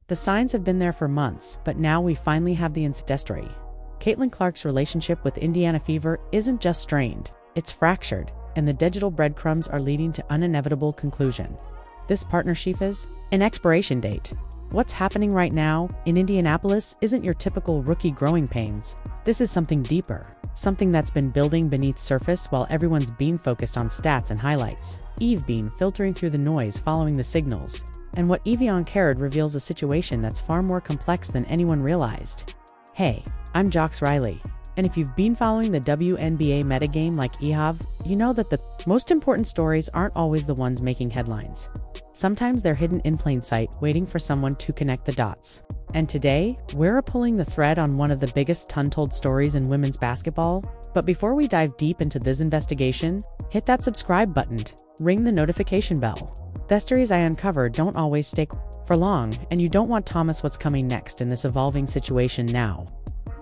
The signs have been there for months, but now we finally have the story. Caitlin Clark's relationship with Indiana Fever isn't just strained, it's fractured, and the digital breadcrumbs are leading to an inevitable conclusion. This partnership is an expiration date. What's happening right now in Indianapolis isn't your typical rookie growing pains. This is something deeper, something that's been building beneath surface while everyone's been focused on stats and highlights. Eve been filtering through the noise following the signals, and what Evian Carrad reveals a situation that's far more complex than anyone realized. Hey, I'm Jox Riley, and if you've been following the WNBA metagame like EHAV, you know that the most important stories aren't always the ones making headlines. Sometimes they're hidden in plain sight, waiting for someone to connect the dots. And today, we're pulling the thread on one of the biggest untold stories in women's basketball. But before we dive deep into this investigation, hit that subscribe button, ring the notification bell. The stories I uncover don't always stay for long, and you don't want Thomas what's coming next in this evolving situation now.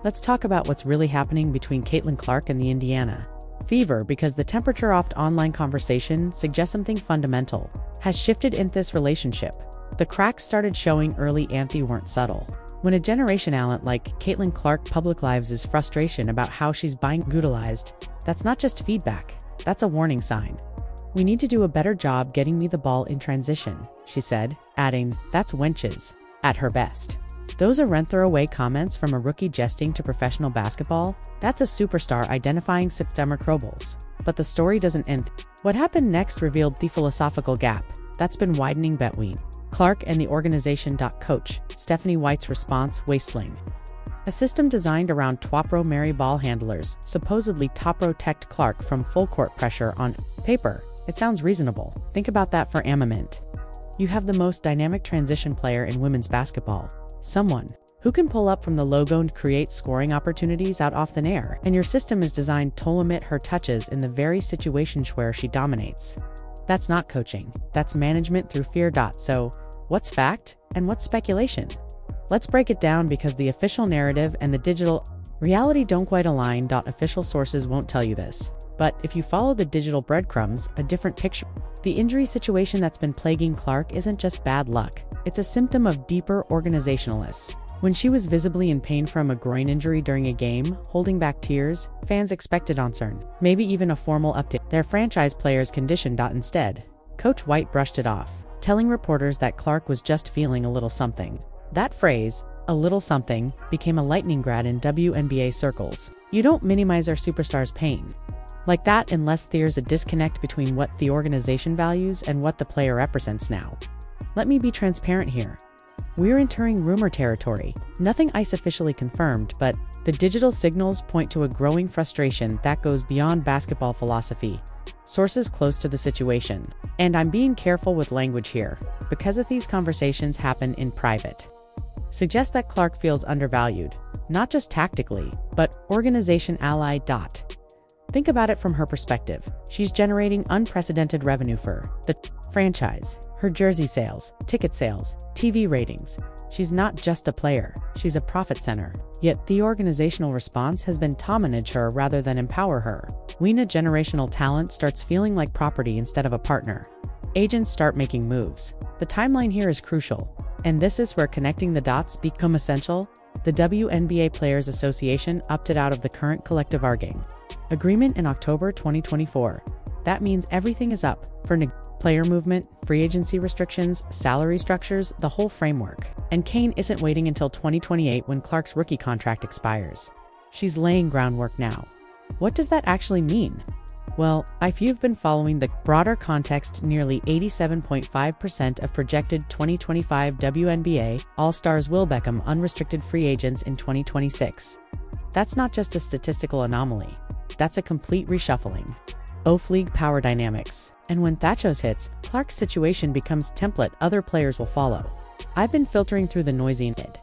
Let's talk about what's really happening between Caitlin Clark and the Indiana Fever, because the temperature-off online conversation suggests something fundamental has shifted in this relationship. The cracks started showing early and they weren't subtle. When a generation talent like Caitlin Clark public lives his frustration about how she's being utilized, that's not just feedback, that's a warning sign. "We need to do a better job getting me the ball in transition," she said, adding, "That's wenches at her best." Those aren't throwaway comments from a rookie jesting to professional basketball. That's a superstar identifying systemic troubles. But the story doesn't end. What happened next revealed the philosophical gap that's been widening between Clark and the organization. Coach Stephanie White's response: wasteling. A system designed around top-row Mary ball handlers supposedly top-protect Clark from full-court pressure. On paper, it sounds reasonable. Think about that for a moment. You have the most dynamic transition player in women's basketball. Someone who can pull up from the logo and create scoring opportunities out off thin air, and your system is designed to limit her touches in the very situations where she dominates. That's not coaching, that's management through fear. So, what's fact and what's speculation? Let's break it down, because the official narrative and the digital reality don't quite align. Official sources won't tell you this, but if you follow the digital breadcrumbs, a different picture. The injury situation that's been plaguing Clark isn't just bad luck, it's a symptom of deeper organizationalists. When she was visibly in pain from a groin injury during a game, holding back tears, fans expected answer, maybe even a formal update. Their franchise player's condition. Instead, Coach White brushed it off, telling reporters that Clark was just feeling a little something. That phrase, "a little something," became a lightning rod in WNBA circles. You don't minimize our superstar's pain like that unless there's a disconnect between what the organization values and what the player represents. Now, let me be transparent here. We're entering rumor territory. Nothing is officially confirmed, but the digital signals point to a growing frustration that goes beyond basketball philosophy. Sources close to the situation, and I'm being careful with language here, because of these conversations happen in private, suggest that Clark feels undervalued, not just tactically, but organization ally. Think about it from her perspective. She's generating unprecedented revenue for the franchise. Her jersey sales, ticket sales, TV ratings. She's not just a player, she's a profit center. Yet the organizational response has been to manage her rather than empower her. When a generational talent starts feeling like property instead of a partner, agents start making moves. The timeline here is crucial, and this is where connecting the dots become essential. The WNBA Players Association opted out of the current collective bargaining agreement in October 2024. That means everything is up for player movement, free agency restrictions, salary structures, the whole framework. And Kane isn't waiting until 2028 when Clark's rookie contract expires. She's laying groundwork now. What does that actually mean? Well, if you've been following the broader context, nearly 87.5% of projected 2025 WNBA All-Stars will become unrestricted free agents in 2026. That's not just a statistical anomaly. That's a complete reshuffling of league power dynamics. And when Thachos hits, Clark's situation becomes template other players will follow. I've been filtering through the noisy mid.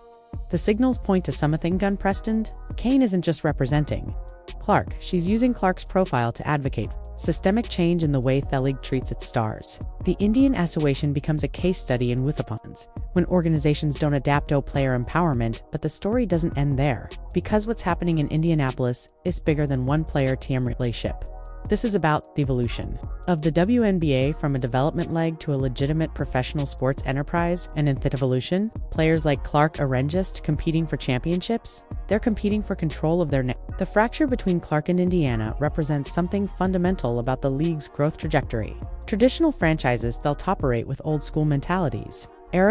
The signals point to something unprecedented. Kane isn't just representing Clark, she's using Clark's profile to advocate systemic change in the way the league treats its stars. The Indian Association becomes a case study in Withapons, when organizations don't adapt to player empowerment. But the story doesn't end there, because what's happening in Indianapolis is bigger than one player-team relationship. This is about the evolution of the WNBA from a development leg to a legitimate professional sports enterprise. And in that evolution, players like Clark aren't just competing for championships, they're competing for control of their The fracture between Clark and Indiana represents something fundamental about the league's growth trajectory. Traditional franchises, they'll operate with old-school mentalities,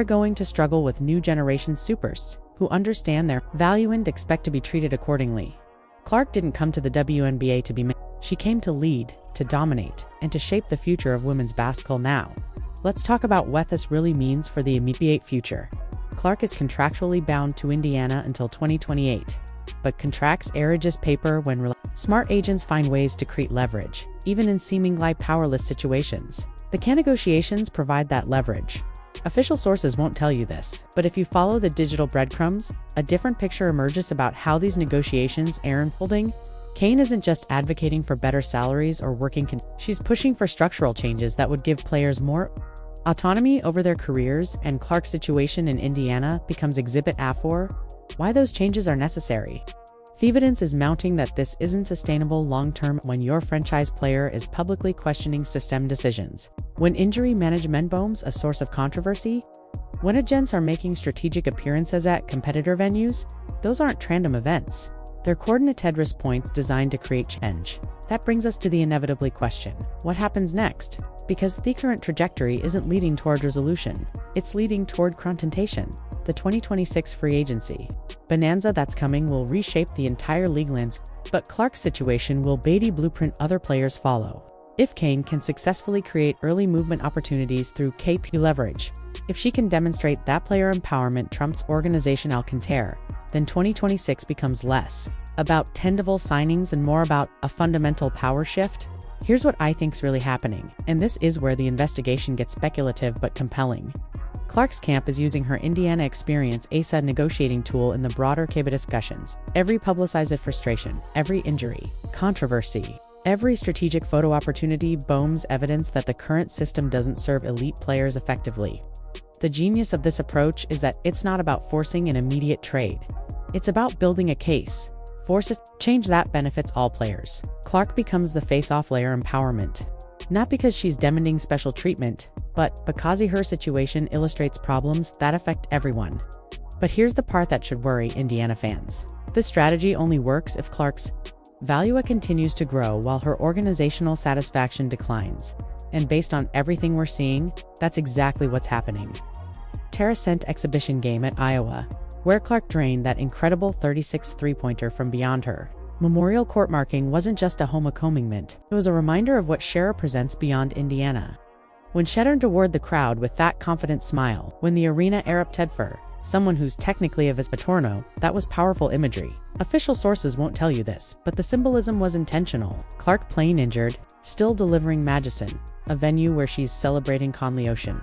going to struggle with new generation supers who understand their value and expect to be treated accordingly. Clark didn't come to the WNBA to be She came to lead, to dominate, and to shape the future of women's basketball. Now, let's talk about what this really means for the immediate future. Clark is contractually bound to Indiana until 2028, but contracts are just paper when smart agents find ways to create leverage, even in seemingly powerless situations. The can negotiations provide that leverage. Official sources won't tell you this, but if you follow the digital breadcrumbs, a different picture emerges about how these negotiations are unfolding. Kane isn't just advocating for better salaries or working she's pushing for structural changes that would give players more autonomy over their careers, and Clark's situation in Indiana becomes Exhibit A4, why those changes are necessary. The evidence is mounting that this isn't sustainable long-term when your franchise player is publicly questioning system decisions, when injury management becomes a source of controversy, when agents are making strategic appearances at competitor venues. Those aren't random events. They're coordinated response designed to create change. That brings us to the inevitably question, what happens next? Because the current trajectory isn't leading toward resolution, it's leading toward confrontation. The 2026 free agency bonanza that's coming will reshape the entire league landscape, but Clark's situation will be the blueprint other players follow. If Kane can successfully create early movement opportunities through KP leverage, if she can demonstrate that player empowerment trumps organization Alcantara, then 2026 becomes less about tentable signings and more about a fundamental power shift. Here's what I think's really happening, and this is where the investigation gets speculative but compelling. Clark's camp is using her Indiana experience as a negotiating tool in the broader KBA discussions. Every publicized frustration, every injury, controversy, every strategic photo opportunity bones evidence that the current system doesn't serve elite players effectively. The genius of this approach is that it's not about forcing an immediate trade. It's about building a case. Forces change that benefits all players. Clark becomes the face-off layer empowerment. Not because she's demanding special treatment, but because her situation illustrates problems that affect everyone. But here's the part that should worry Indiana fans. This strategy only works if Clark's value continues to grow while her organizational satisfaction declines. And based on everything we're seeing, that's exactly what's happening. Tara sent exhibition game at Iowa, where Clark drained that incredible 36 three-pointer from beyond her Memorial Court marking wasn't just a homecoming mint, it was a reminder of what Shara presents beyond Indiana. When she turned toward the crowd with that confident smile, when the arena erupted for someone who's technically a Vispatorno, that was powerful imagery. Official sources won't tell you this, but the symbolism was intentional. Clark playing injured, still delivering Madison, a venue where she's celebrating Conley Ocean.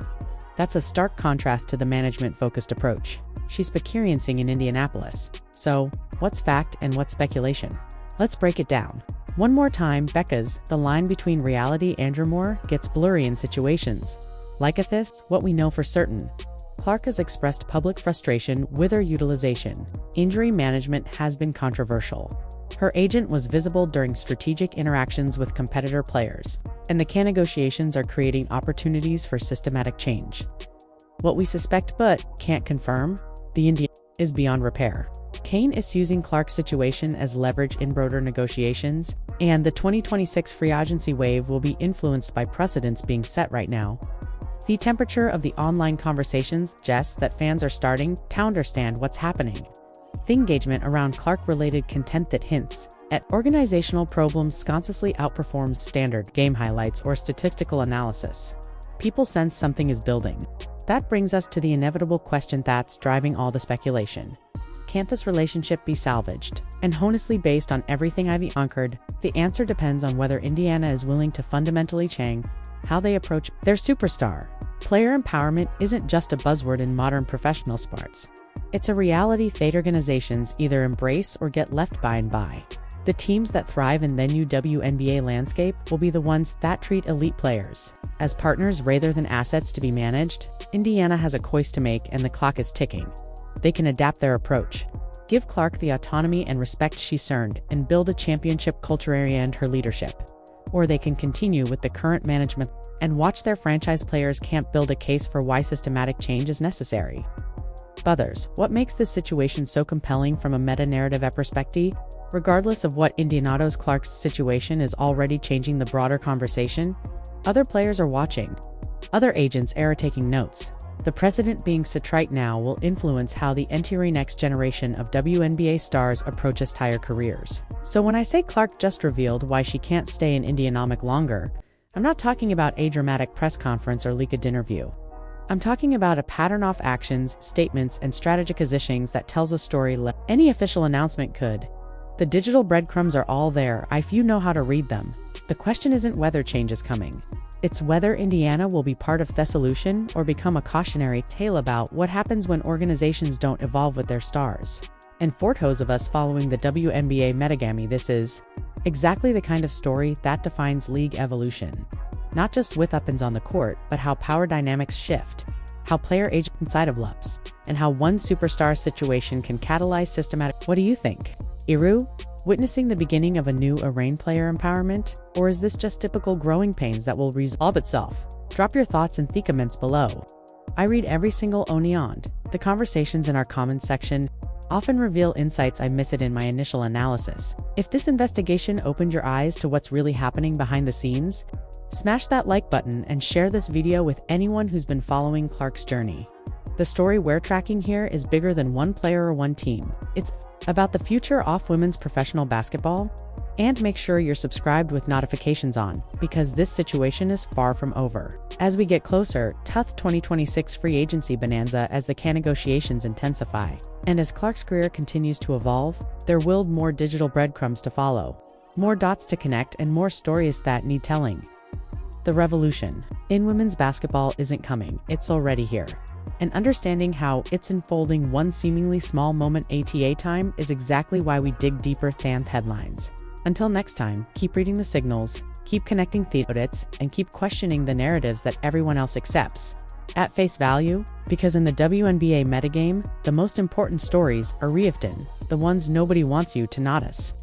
That's a stark contrast to the management-focused approach she's experiencing in Indianapolis. So, what's fact and what's speculation? Let's break it down. One more time, because the line between reality and rumor gets blurry in situations like this. What we know for certain, Clark has expressed public frustration with her utilization. Injury management has been controversial. Her agent was visible during strategic interactions with competitor players, and the can negotiations are creating opportunities for systematic change. What we suspect but can't confirm, the Indiana is beyond repair. Kane is using Clark's situation as leverage in broader negotiations, and the 2026 free agency wave will be influenced by precedents being set right now. The temperature of the online conversations suggests that fans are starting to understand what's happening. The engagement around Clark-related content that hints at organizational problems consciously outperforms standard game highlights or statistical analysis. People sense something is building. That brings us to the inevitable question that's driving all the speculation. Can't this relationship be salvaged? And honestly, based on everything I've uncovered, the answer depends on whether Indiana is willing to fundamentally change how they approach their superstar. Player empowerment isn't just a buzzword in modern professional sports. It's a reality that organizations either embrace or get left by. The teams that thrive in the new WNBA landscape will be the ones that treat elite players as partners rather than assets to be managed. Indiana has a choice to make, and the clock is ticking. They can adapt their approach, give Clark the autonomy and respect she's earned, and build a championship culture area and her leadership. or they can continue with the current management and watch their franchise players can't build a case for why systematic change is necessary. Others, what makes this situation so compelling from a meta-narrative perspective? Regardless of what Indianapolis Clark's situation is already changing the broader conversation, other players are watching. Other agents are taking notes. The precedent being set right now will influence how the entire next generation of WNBA stars approaches their careers. So when I say Clark just revealed why she can't stay in Indianapolis longer, I'm not talking about a dramatic press conference or leaked interview. I'm talking about a pattern of actions, statements, and strategic positionings that tells a story any official announcement could. The digital breadcrumbs are all there if you know how to read them. The question isn't whether change is coming. It's whether Indiana will be part of the solution or become a cautionary tale about what happens when organizations don't evolve with their stars. And for those of us following the WNBA metagame, this is exactly the kind of story that defines league evolution. Not just with weapons on the court, but how power dynamics shift, how player age inside of LUPs, and how one superstar situation can catalyze systematic. What do you think? Iru? Witnessing the beginning of a new arraign player empowerment? Or is this just typical growing pains that will resolve itself? Drop your thoughts in the comments below. I read every single Oniond. The conversations in our comments section often reveal insights I missed in my initial analysis. If this investigation opened your eyes to what's really happening behind the scenes, smash that like button and share this video with anyone who's been following Clark's journey. The story we're tracking here is bigger than one player or one team. It's about the future of women's professional basketball. And make sure you're subscribed with notifications on, because this situation is far from over. As we get closer to 2026 free agency bonanza as the CAN negotiations intensify, and as Clark's career continues to evolve, there will be more digital breadcrumbs to follow, more dots to connect, and more stories that need telling. The revolution in women's basketball isn't coming, it's already here. And understanding how it's unfolding one seemingly small moment at time is exactly why we dig deeper than headlines. Until next time, keep reading the signals, keep connecting theodits, and keep questioning the narratives that everyone else accepts at face value, because in the WNBA metagame, the most important stories are often the ones nobody wants you to notice.